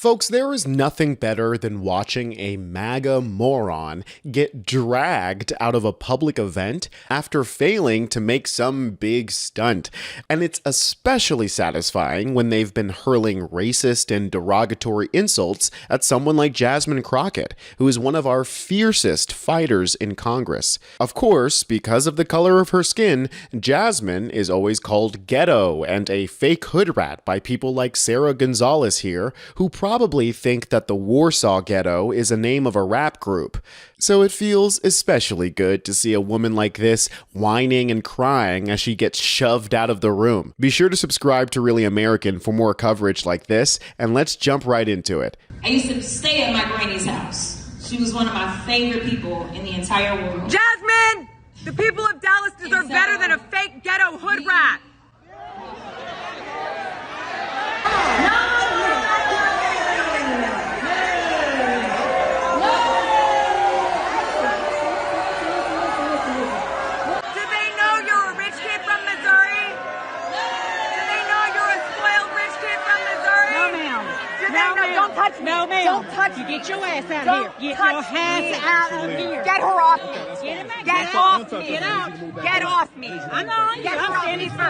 Folks, there is nothing better than watching a MAGA moron get dragged out of a public event after failing to make some big stunt. And it's especially satisfying when they've been hurling racist and derogatory insults at someone like Jasmine Crockett, who is one of our fiercest fighters in Congress. Of course, because of the color of her skin, Jasmine is always called ghetto and a fake hood rat by people like Sarah Gonzalez here, who probably think that the Warsaw Ghetto is a name of a rap group. So it feels especially good to see a woman like this whining and crying as she gets shoved out of the room. Be sure to subscribe to Really American for more coverage like this, and let's jump right into it. I used to stay at my granny's house. She was one of my favorite people in the entire world. Jasmine! The people of Dallas deserve better than a fake ghetto hood rat. No, ma'am. Don't touch me. Get your ass out of here. Get your ass out of here. Get her off me. Get off me. Get out. Get off me. I'm not on you. I'm standing still.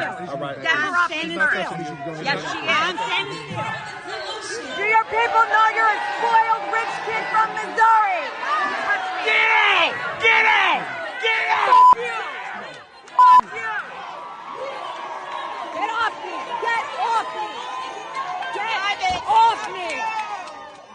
Get her off me first. Yes, she is. I'm standing still. Do your people know you're a spoiled rich kid from Missouri? Get it! Get it! Get it! Fuck you! Fuck you! Get off me! Get off me! Get off me!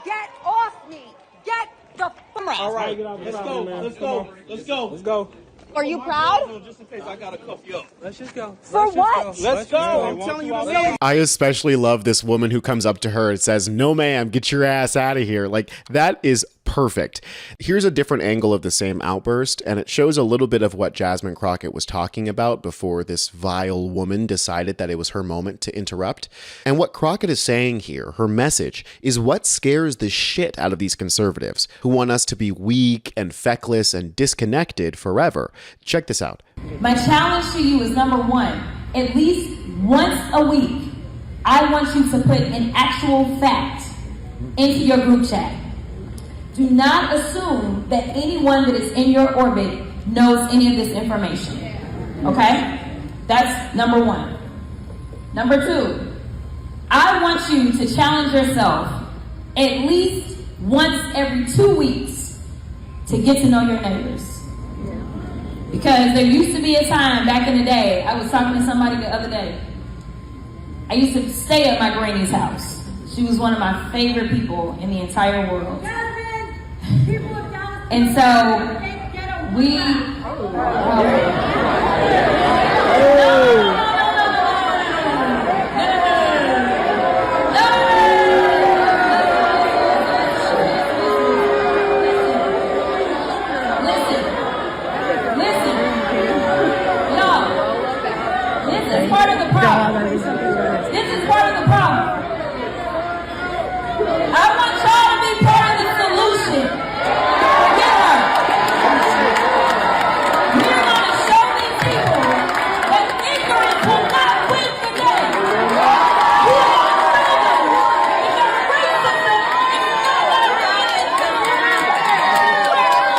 Get off me! Get the fuck off! All right, let's go. Let's go. Let's go. Let's go. Are you proud? No, just in case I gotta cuff you up. Let's just go. For what? Let's go. I'm telling you to go. I especially love this woman who comes up to her and says, "No ma'am, get your ass out of here." Like, that is perfect. Here's a different angle of the same outburst, and it shows a little bit of what Jasmine Crockett was talking about before this vile woman decided that it was her moment to interrupt. And what Crockett is saying here, her message, is what scares the shit out of these conservatives who want us to be weak and feckless and disconnected forever. Check this out. My challenge to you is number one, at least once a week, I want you to put an actual fact into your group chat. Do not assume that anyone that is in your orbit knows any of this information, okay? That's number one. Number two, I want you to challenge yourself at least once every 2 weeks to get to know your neighbors. Because there used to be a time back in the day, I was talking to somebody the other day. I used to stay at my granny's house. She was one of my favorite people in the entire world. And so we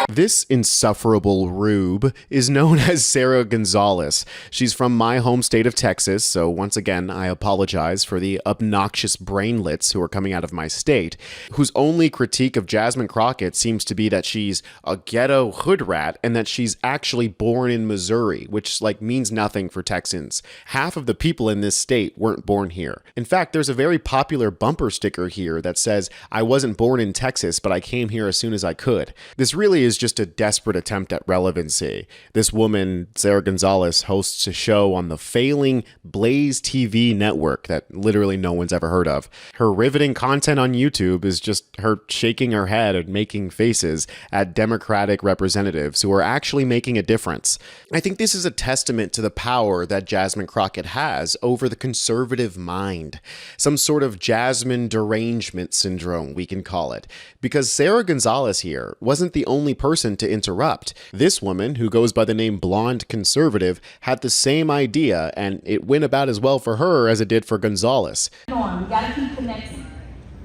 This insufferable rube is known as Sarah Gonzalez. She's from my home state of Texas, so once again, I apologize for the obnoxious brainlets who are coming out of my state, whose only critique of Jasmine Crockett seems to be that she's a ghetto hood rat and that she's actually born in Missouri, which means nothing for Texans. Half of the people in this state weren't born here. In fact, there's a very popular bumper sticker here that says, "I wasn't born in Texas, but I came here as soon as I could." This really is just a desperate attempt at relevancy. This woman, Sarah Gonzalez, hosts a show on the failing Blaze TV network that literally no one's ever heard of. Her riveting content on YouTube is just her shaking her head and making faces at Democratic representatives who are actually making a difference. I think this is a testament to the power that Jasmine Crockett has over the conservative mind. Some sort of Jasmine derangement syndrome, we can call it. Because Sarah Gonzalez here wasn't the only person to interrupt. This woman, who goes by the name Blonde Conservative, had the same idea, and it went about as well for her as it did for Gonzalez. We gotta keep connecting.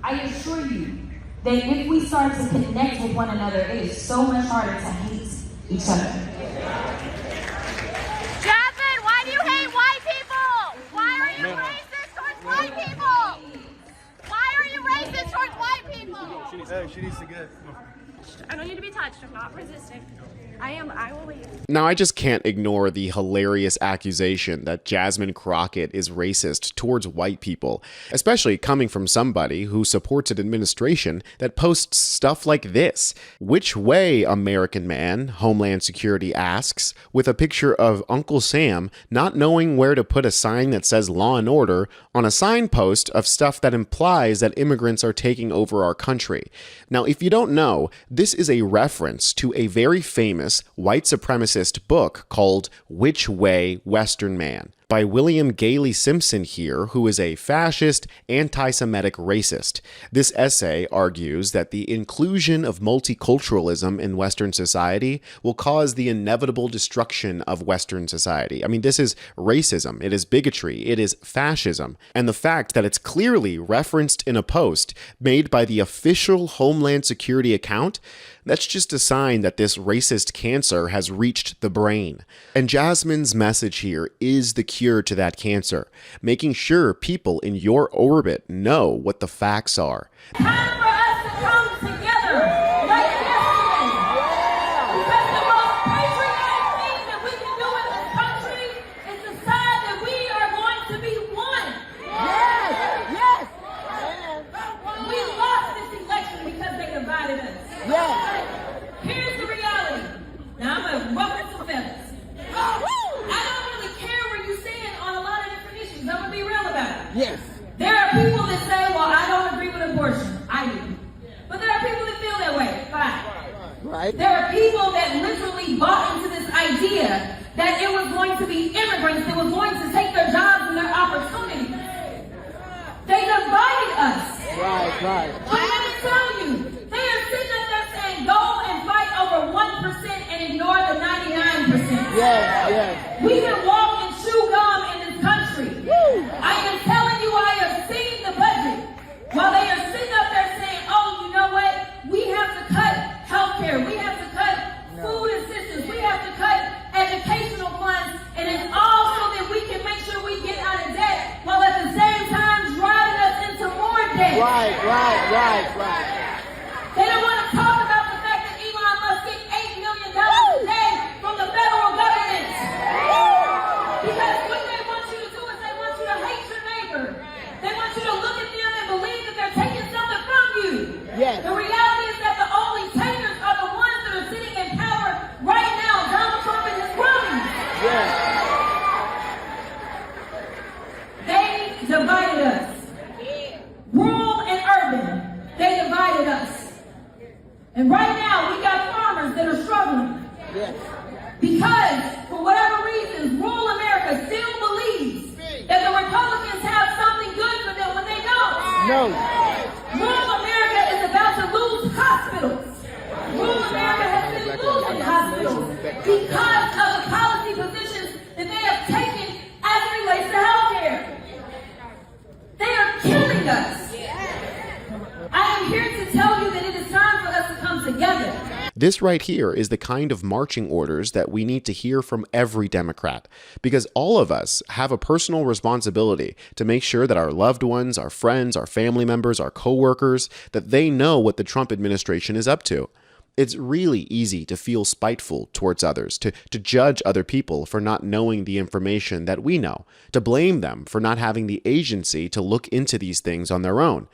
I assure you that if we start to connect with one another, it is so much harder to hate each other. Jasmine, why do you hate white people? Why are you racist towards white people? Why are you racist towards white people? She needs to get. I don't need to be touched. I'm not resisting. I will leave. Now, I just can't ignore the hilarious accusation that Jasmine Crockett is racist towards white people, especially coming from somebody who supports an administration that posts stuff like this. Which way, American man? Homeland Security asks, with a picture of Uncle Sam not knowing where to put a sign that says law and order on a signpost of stuff that implies that immigrants are taking over our country. Now, if you don't know, this is a reference to a very famous white supremacist book called Which Way, Western Man? By William Gailey Simpson here, who is a fascist, anti-Semitic racist. This essay argues that the inclusion of multiculturalism in Western society will cause the inevitable destruction of Western society. I mean, this is racism, it is bigotry, it is fascism. And the fact that it's clearly referenced in a post made by the official Homeland Security account, that's just a sign that this racist cancer has reached the brain. And Jasmine's message here is the cure to that cancer, making sure people in your orbit know what the facts are. Time for us to come together like yesterday. Because the most patriotic thing that we can do in this country is decide that we are going to be one. Yes. We lost this election because they divided us. Yes. Here's the reality. Now I'm going to ruffle some feathers. I don't really care where you stand on a lot of different issues. I'm going to be real about it. Yes. There are people that say, well, I don't agree with abortion. I do. But there are people that feel that way. Fine. Right. There are people that literally bought into this idea that it was going to be immigrants that was going to take their jobs and their opportunities. They divided us. Right. But let me tell you, they are sitting up there saying, go and fight over 1% and ignore the 99%. Yes. We can walk and chew gum in this country. I am telling you, I have seen the budget. While they are sitting up there saying, oh, you know what? We have to cut healthcare. We have to cut food assistance. We have to cut educational funds. And it's all so that we can make sure we get out of debt while at the same time driving us into more debt. Right. They don't want to talk about the fact that Elon Musk gets $8 million a day from the federal government. Because what they want you to do is they want you to hate your neighbor. They want you to look at them and believe that they're taking something from you. Yes. The reality is that the only takers are the ones that are sitting in power right now, Donald Trump and his cronies. Yes. They divided us. Rural and urban, they divided us. And right now, we got farmers that are struggling. Yes. Because, for whatever reasons, rural America still believes that the Republicans have something good for them when they don't. No. Rural America is about to lose hospitals. Rural America has been losing hospitals because of the policy positions that they have taken as it relates to healthcare. They are killing us. I am here to tell you that it is time for us to come together. This right here is the kind of marching orders that we need to hear from every Democrat, because all of us have a personal responsibility to make sure that our loved ones, our friends, our family members, our coworkers, that they know what the Trump administration is up to. It's really easy to feel spiteful towards others, to judge other people for not knowing the information that we know, to blame them for not having the agency to look into these things on their own.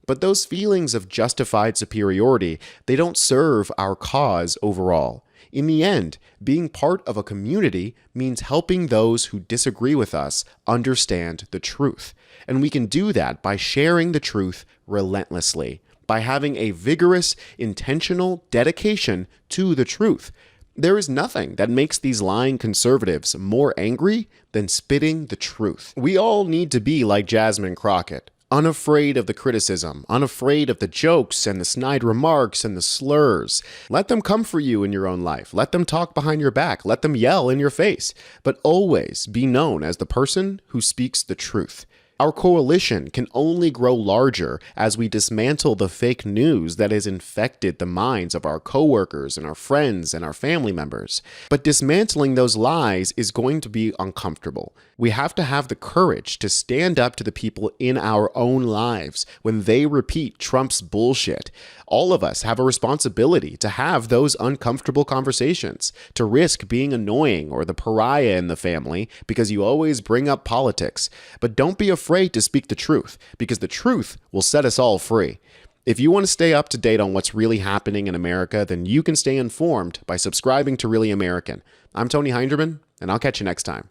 But those feelings of justified superiority, they don't serve our cause overall. In the end, being part of a community means helping those who disagree with us understand the truth. And we can do that by sharing the truth relentlessly, by having a vigorous, intentional dedication to the truth. There is nothing that makes these lying conservatives more angry than spitting the truth. We all need to be like Jasmine Crockett, unafraid of the criticism, unafraid of the jokes and the snide remarks and the slurs. Let them come for you in your own life. Let them talk behind your back. Let them yell in your face. But always be known as the person who speaks the truth. Our coalition can only grow larger as we dismantle the fake news that has infected the minds of our coworkers and our friends and our family members. But dismantling those lies is going to be uncomfortable. We have to have the courage to stand up to the people in our own lives when they repeat Trump's bullshit. All of us have a responsibility to have those uncomfortable conversations, to risk being annoying or the pariah in the family because you always bring up politics. But don't be afraid to speak the truth, because the truth will set us all free. If you want to stay up to date on what's really happening in America, then you can stay informed by subscribing to Really American. I'm Tony Hinderman, and I'll catch you next time.